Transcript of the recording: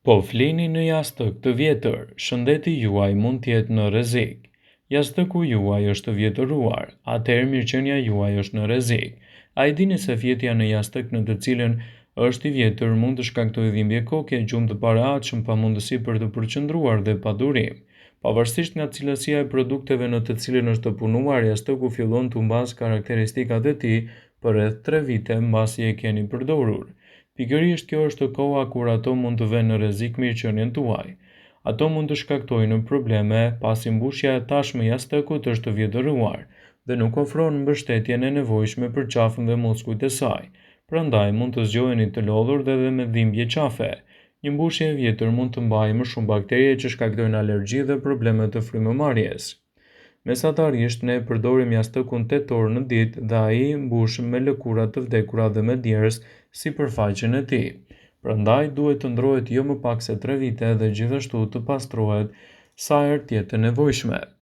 Po flini në jastëk të vjetër, shëndeti juaj mund të jetë në rrezik. Jastëku juaj është vjetëruar, atëherë mirëqenia juaj është në rrezik. A i dini se fjetja në jastëk në të cilën është i vjetër mund të shkaktojë dhimbje koke, gjumë të paraatshëm, pamundësi për të përqendruar dhe padurim. Pavarësisht nga cilësia e produkteve në të cilën është punuar, jastëku fillon të humbas karakteristikat e tij për rreth 3 vite mbasi e keni përdorur. Pikërisht kjo është koha kur ato mund të vënë në rrezik mirëqenien tuaj. Ato mund të shkaktojnë probleme pasi mbushja e tashme e jastëkut është vjetëruar dhe nuk ofron mbështetjen e nevojshme për qafën dhe muskujt e saj. Prandaj mund të zgjoheni të lodhur dhe me dhimbje qafe. Një mbushje e vjetër mund të mbajë më shumë bakterie që shkaktojnë alergji dhe probleme të frymëmarrjes. Mesatarisht, ne përdorim jastëkun 8 orë në ditë dhe ai mbushet me lëkura të vdekura dhe me djerës sipërfaqen e tij. Prandaj duhet të ndrohet jo më pak se 3 vite dhe gjithashtu të pastrohet sa herë të jetë e nevojshme.